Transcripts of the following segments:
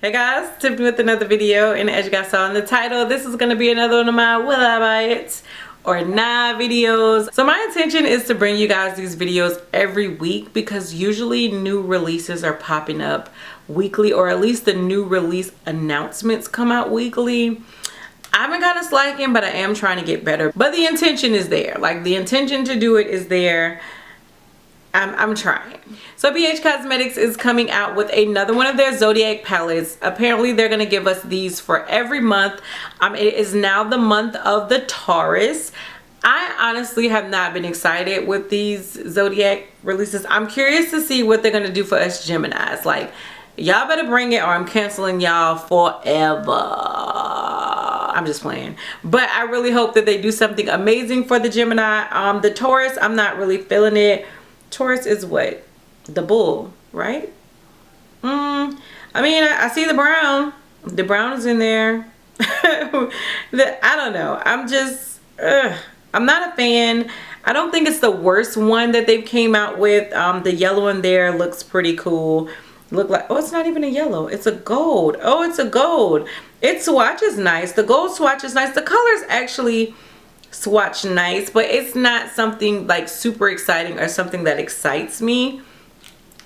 Hey guys, Tiffany with another video, and as you guys saw in the title, this is going to be another one of my will I buy it or not videos. So my intention is to bring you guys these videos every week because usually new releases are popping up weekly, or at least the new release announcements come out weekly. I've been kind of slacking, but I am trying to get better. But the intention is there. Like, the intention to do it is there. I'm trying. So BH Cosmetics is coming out with another one of their Zodiac palettes. Apparently they're going to give us these for every month. It is now the month of the Taurus. I honestly have not been excited with these Zodiac releases. I'm curious to see what they're going to do for us Geminis. Like, y'all better bring it or I'm canceling y'all forever. I'm just playing. But I really hope that they do something amazing for the Gemini. The Taurus, I'm not really feeling it. Taurus is what? The bull, right? I mean, I see the brown. The brown is in there. I don't know. I'm just, I'm not a fan. I don't think it's the worst one that they've came out with. The yellow in there looks pretty cool. Look like, oh, it's not even a yellow. It's a gold. Oh, it's a gold. Its swatch is nice. The gold swatch is nice. The colors actually swatch nice, but it's not something like super exciting or something that excites me.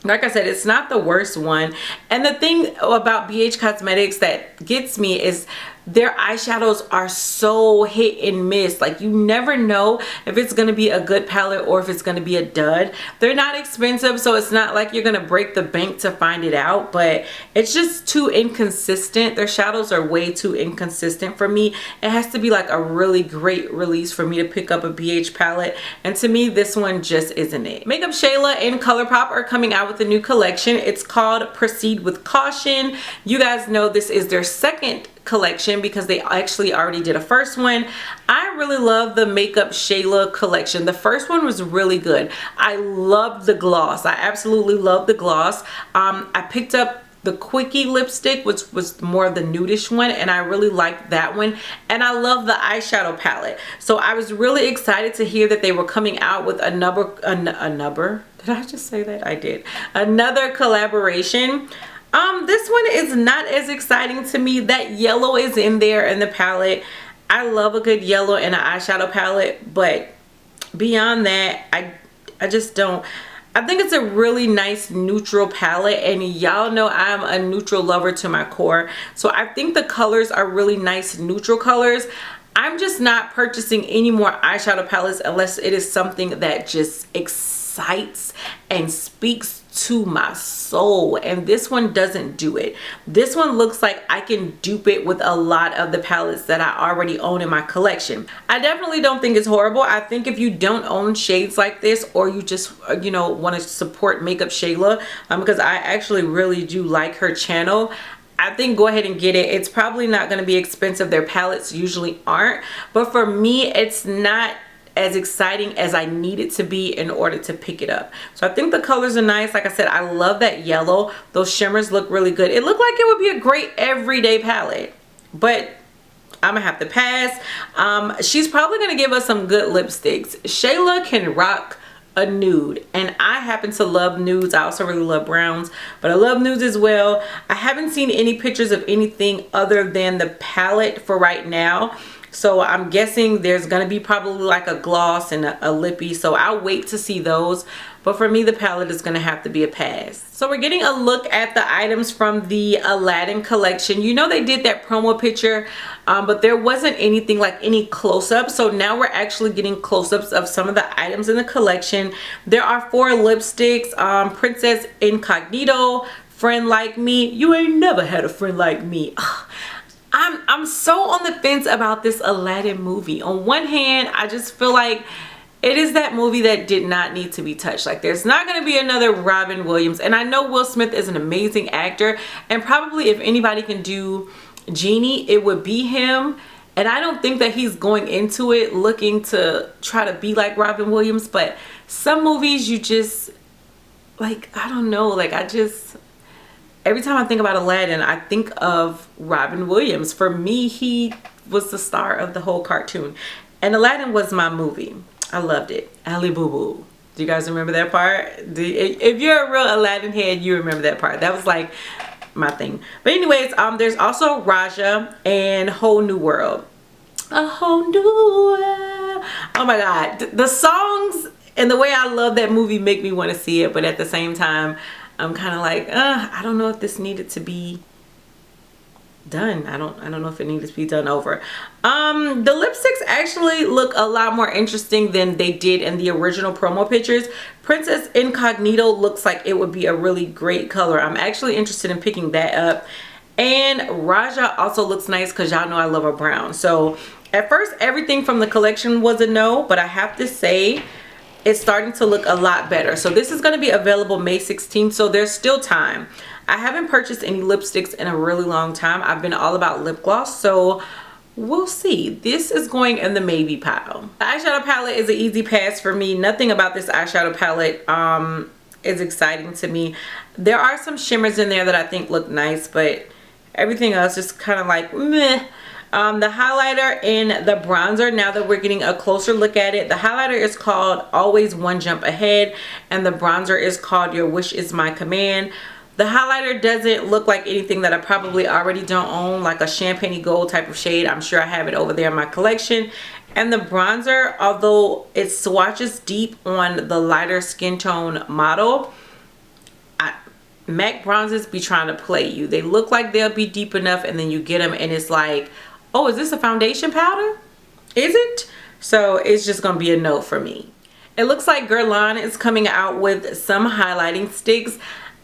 Like I said, it's not the worst one. And the thing about BH Cosmetics that gets me is their eyeshadows are so hit and miss. Like, you never know if it's going to be a good palette or if it's going to be a dud. They're not expensive, so it's not like you're going to break the bank to find it out, but it's just too inconsistent. Their shadows are way too inconsistent for me. It has to be like a really great release for me to pick up a BH palette, and to me this one just isn't it. Makeup Shayla and Colourpop are coming out with a new collection. It's called Proceed with Caution. You guys know this is their second collection because they actually already did a first one. I really love the Makeup Shayla collection. The first one was really good. I love the gloss. I absolutely love the gloss. I picked up the Quickie lipstick, which was more of the nudish one, and I really liked that one. And I love the eyeshadow palette. So I was really excited to hear that they were coming out with another did I just say that? I did. Another collaboration. This one is not as exciting to me. That yellow is in there in the palette. I love a good yellow in an eyeshadow palette, but beyond that, I just don't. I think it's a really nice neutral palette, and y'all know I'm a neutral lover to my core. So I think the colors are really nice neutral colors. I'm just not purchasing any more eyeshadow palettes unless it is something that just excites and speaks to my soul, and this one doesn't do it. This one looks like I can dupe it with a lot of the palettes that I already own in my collection. I definitely don't think it's horrible. I think if you don't own shades like this, or you just want to support Makeup Shayla, because I actually really do like her channel, I think go ahead and get it. It's probably not going to be expensive. Their palettes usually aren't, but for me it's not as exciting as I need it to be in order to pick it up. So I think the colors are nice. Like I said, I love that yellow. Those shimmers look really good. It looked like it would be a great everyday palette, but I'm gonna have to pass. She's probably gonna give us some good lipsticks. Shayla can rock a nude, and I happen to love nudes. I also really love browns, but I love nudes as well. I haven't seen any pictures of anything other than the palette for right now. So I'm guessing there's going to be probably like a gloss and a lippy. So I'll wait to see those. But for me, the palette is going to have to be a pass. So we're getting a look at the items from the Aladdin collection. You know, they did that promo picture, but there wasn't anything like any close-ups. So now we're actually getting close-ups of some of the items in the collection. There are 4 lipsticks. Princess Incognito, Friend Like Me. You ain't never had a friend like me. I'm so on the fence about this Aladdin movie. On one hand, I just feel like it is that movie that did not need to be touched. Like, there's not going to be another Robin Williams. And I know Will Smith is an amazing actor, and probably if anybody can do Genie, it would be him. And I don't think that he's going into it looking to try to be like Robin Williams. But some movies you just, like, I don't know. Like, every time I think about Aladdin, I think of Robin Williams. For me, he was the star of the whole cartoon. And Aladdin was my movie. I loved it. Ali Boo Boo. Do you guys remember that part? If you're a real Aladdin head, you remember that part. That was like my thing. But anyways, there's also Raja and Whole New World. A whole new world. Oh my god, the songs and the way I love that movie make me want to see it, but at the same time I'm kind of like, I don't know if this needed to be done. I don't know if it needed to be done over. The lipsticks actually look a lot more interesting than they did in the original promo pictures. Princess Incognito looks like it would be a really great color. I'm actually interested in picking that up. And Raja also looks nice because y'all know I love a brown. So at first everything from the collection was a no, but I have to say it's starting to look a lot better. So this is going to be available May 16th, so there's still time. I haven't purchased any lipsticks in a really long time. I've been all about lip gloss, so we'll see. This is going in the maybe pile. The eyeshadow palette is an easy pass for me. Nothing about this eyeshadow palette is exciting to me. There are some shimmers in there that I think look nice, but everything else is kind of like meh. The highlighter and the bronzer, now that we're getting a closer look at it, the highlighter is called Always One Jump Ahead and the bronzer is called Your Wish Is My Command. The highlighter doesn't look like anything that I probably already don't own, like a champagne gold type of shade. I'm sure I have it over there in my collection. And the bronzer, although it swatches deep on the lighter skin tone model, MAC bronzers be trying to play you. They look like they'll be deep enough and then you get them and it's like, oh, is this a foundation powder? Is it? So it's just gonna be a no for me. It looks like Guerlain is coming out with some highlighting sticks.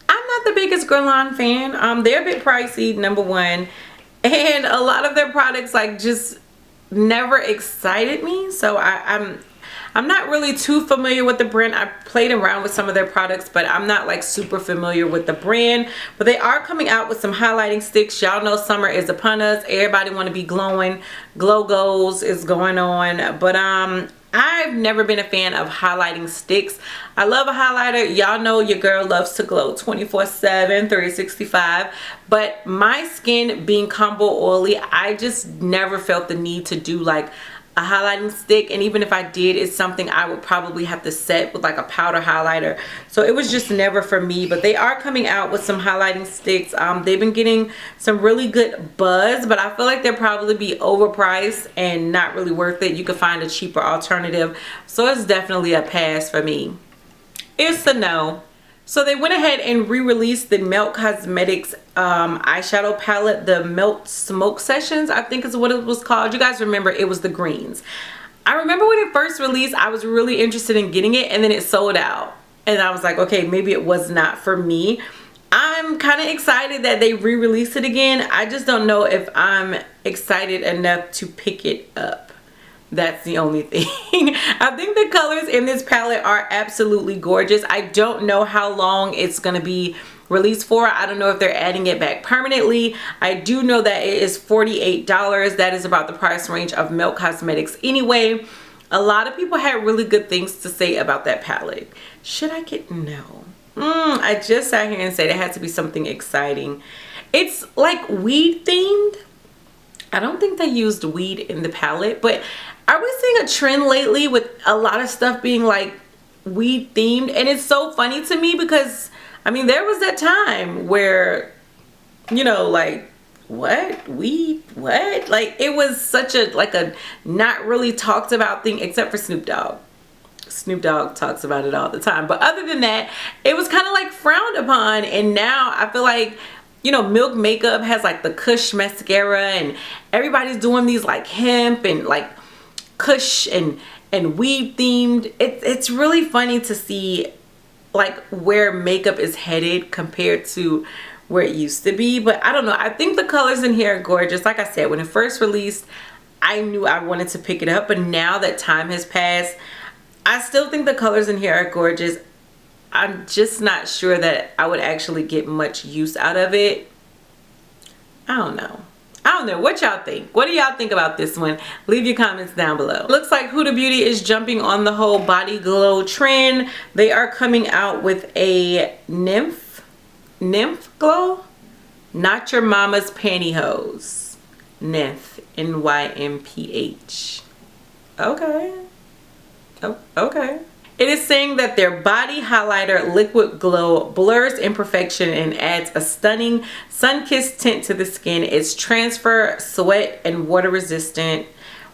I'm not the biggest Guerlain fan. They're a bit pricey, number one, and a lot of their products like just never excited me. So I'm not really too familiar with the brand. I played around with some of their products, but I'm not like super familiar with the brand. But they are coming out with some highlighting sticks. Y'all know summer is upon us. Everybody want to be glowing. Glow goals is going on. But I've never been a fan of highlighting sticks. I love a highlighter. Y'all know your girl loves to glow 24/7, 365. But my skin being combo oily, I just never felt the need to do like a highlighting stick, and even if I did, it's something I would probably have to set with like a powder highlighter. So it was just never for me. But they are coming out with some highlighting sticks. They've been getting some really good buzz, but I feel like they'll probably be overpriced and not really worth it. You could find a cheaper alternative, so it's definitely a pass for me. It's a no. So they went ahead and re-released the Melt Cosmetics eyeshadow palette, the Melt Smoke Sessions, I think is what it was called. You guys remember it was the greens. I remember when it first released, I was really interested in getting it, and then it sold out. And I was like, okay, maybe it was not for me. I'm kind of excited that they re-released it again. I just don't know if I'm excited enough to pick it up. That's the only thing. I think the colors in this palette are absolutely gorgeous. I don't know how long it's going to be released for. I don't know if they're adding it back permanently. I do know that it is $48. That is about the price range of Melt Cosmetics anyway. A lot of people had really good things to say about that palette. Should I get... No. I just sat here and said it had to be something exciting. It's like weed themed. I don't think they used weed in the palette, but are we seeing a trend lately with a lot of stuff being like weed themed? And it's so funny to me because, I mean, there was that time where, you know, like, what? Weed? What? Like, it was such a, like a not really talked about thing except for Snoop Dogg. Snoop Dogg talks about it all the time. But other than that, it was kind of like frowned upon. And now I feel like, you know, Milk Makeup has like the Kush mascara and everybody's doing these like hemp and like Kush and weed themed. It's really funny to see like where makeup is headed compared to where it used to be. But I don't know, I think the colors in here are gorgeous. Like I said, when it first released, I knew I wanted to pick it up, but now that time has passed, I still think the colors in here are gorgeous. I'm just not sure that I would actually get much use out of it. I don't know. What y'all think? What do y'all think about this one? Leave your comments down below. Looks like Huda Beauty is jumping on the whole body glow trend. They are coming out with a nymph glow. Not Your Mama's Pantyhose. Nymph. NYMPH. Okay. Oh, okay. It is saying that their body highlighter liquid glow blurs imperfection and adds a stunning sun-kissed tint to the skin. It's transfer, sweat, and water resistant.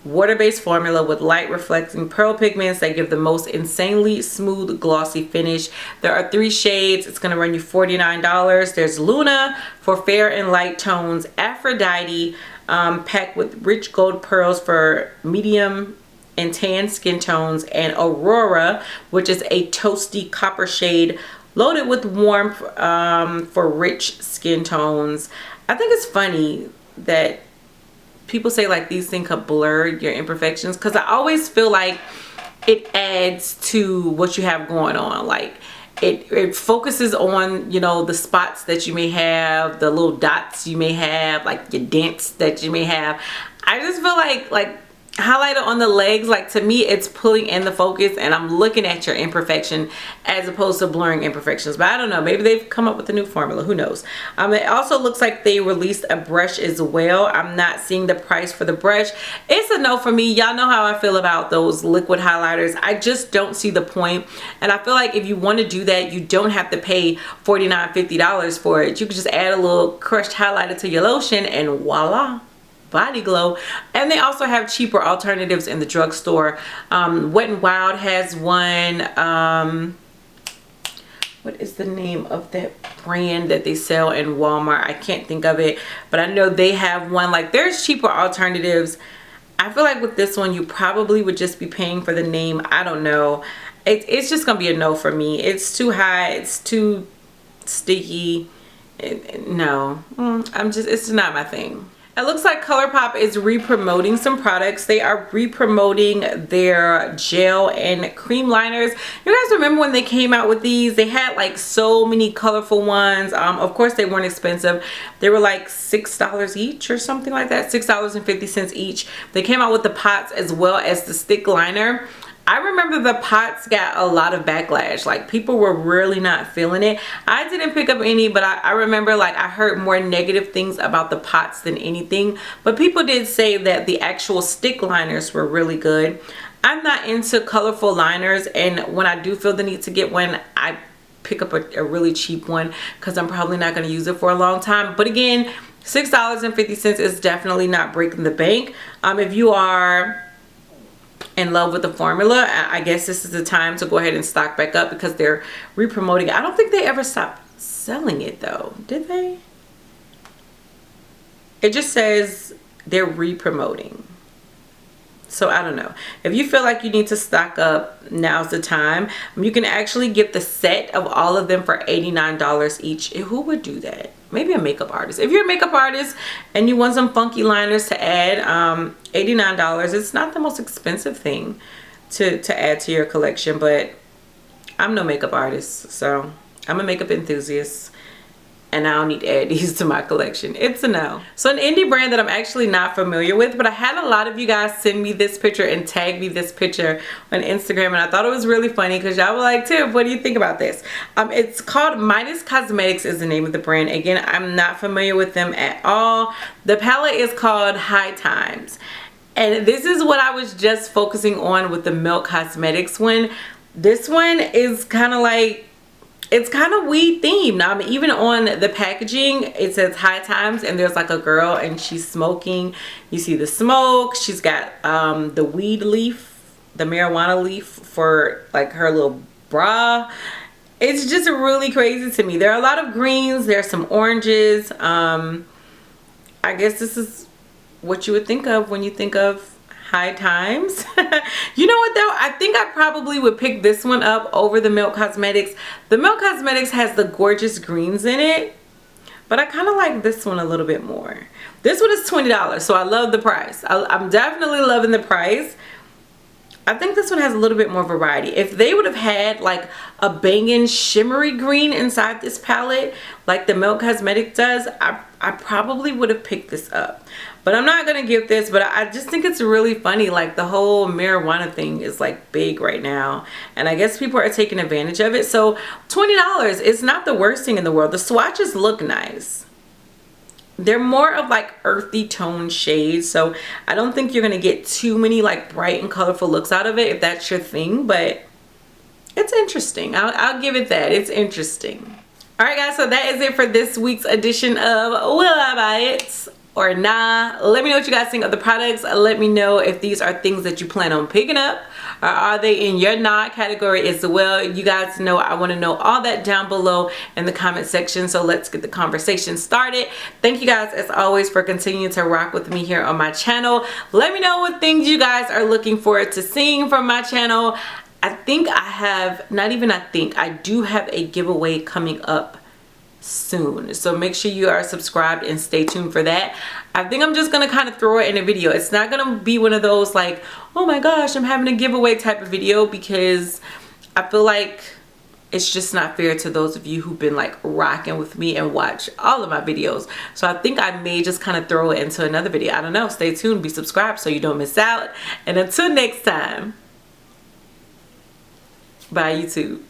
Water-based formula with light reflecting pearl pigments that give the most insanely smooth glossy finish. There are 3 shades. It's going to run you $49. There's Luna for fair and light tones, Aphrodite packed with rich gold pearls for medium and tan skin tones, and Aurora, which is a toasty copper shade loaded with warmth for rich skin tones. I think it's funny that people say like these things could blur your imperfections, because I always feel like it adds to what you have going on. Like it focuses on, you know, the spots that you may have, the little dots you may have, like your dents that you may have. I just feel like highlighter on the legs, like to me it's pulling in the focus and I'm looking at your imperfection as opposed to blurring imperfections. But I don't know, maybe they've come up with a new formula, who knows. It also looks like they released a brush as well. I'm not seeing the price for the brush. It's a no for me. Y'all know how I feel about those liquid highlighters. I just don't see the point, and I feel like if you want to do that, you don't have to pay $49, $50 for it. You could just add a little crushed highlighter to your lotion and voila, body glow. And they also have cheaper alternatives in the drugstore. Wet n Wild has one. What is the name of that brand that they sell in Walmart? I can't think of it, but I know they have one. Like, there's cheaper alternatives. I feel like with this one you probably would just be paying for the name. I don't know. It's just gonna be a no for me. It's too high, it's too sticky. No, it's not my thing. It looks like Colourpop is re-promoting some products. They are re-promoting their gel and cream liners. You guys remember when they came out with these? They had like so many colorful ones. Of course they weren't expensive. They were like $6 each or something like that. $6.50 each. They came out with the pots as well as the stick liner. I remember the pots got a lot of backlash. Like, people were really not feeling it. I didn't pick up any, but I remember like I heard more negative things about the pots than anything. But people did say that the actual stick liners were really good. I'm not into colorful liners, and when I do feel the need to get one, I pick up a really cheap one because I'm probably not going to use it for a long time. But again, $6.50 is definitely not breaking the bank. If you are in love with the formula, I guess this is the time to go ahead and stock back up because they're re-promoting it. I don't think they ever stopped selling it though, did they? It just says they're re-promoting. So I don't know. If you feel like you need to stock up, now's the time. You can actually get the set of all of them for $89 each. Who would do that? Maybe a makeup artist. If you're a makeup artist and you want some funky liners to add, $89. It's not the most expensive thing to add to your collection, but I'm no makeup artist, so I'm a makeup enthusiast. And I don't need to add these to my collection. It's a no. So an indie brand that I'm actually not familiar with, but I had a lot of you guys send me this picture and tag me this picture on Instagram, and I thought it was really funny because y'all were like, Tiff, what do you think about this? It's called Midas Cosmetics is the name of the brand. Again, I'm not familiar with them at all. The palette is called High Times. And this is what I was just focusing on with the Milk Cosmetics one. This one is kind of like, it's kind of weed themed. Even on the packaging it says High Times, and there's like a girl and she's smoking. You see the smoke. She's got the weed leaf, the marijuana leaf for like her little bra. It's just really crazy to me. There are a lot of greens, there's some oranges. I guess this is what you would think of when you think of High Times. You know what though, I think I probably would pick this one up over the Milk Cosmetics. The Milk Cosmetics has the gorgeous greens in it, but I kind of like this one a little bit more. This one is $20, so I love the price. I'm definitely loving the price. I think this one has a little bit more variety. If they would have had like a banging shimmery green inside this palette like the Milk Cosmetics does, I probably would have picked this up. But I'm not gonna give this, but I just think it's really funny. Like, the whole marijuana thing is like big right now, and I guess people are taking advantage of it. So $20 is not the worst thing in the world. The swatches look nice. They're more of like earthy tone shades, so I don't think you're gonna get too many like bright and colorful looks out of it if that's your thing. But it's interesting. I'll give it that. It's interesting. Alright guys, so that is it for this week's edition of Will I Buy It or Nah? Let me know what you guys think of the products. Let me know if these are things that you plan on picking up, or are they in your Nah category as well. You guys know I want to know all that down below in the comment section, so let's get the conversation started. Thank you guys as always for continuing to rock with me here on my channel. Let me know what things you guys are looking forward to seeing from my channel. I think I have, not even I think, I do have a giveaway coming up soon, so make sure you are subscribed and stay tuned for that. I think I'm just gonna kind of throw it in a video. It's not gonna be one of those like, oh my gosh, I'm having a giveaway type of video, because I feel like it's just not fair to those of you who've been like rocking with me and watch all of my videos. So I think I may just kind of throw it into another video. I don't know. Stay tuned, be subscribed so you don't miss out, and until next time, bye YouTube.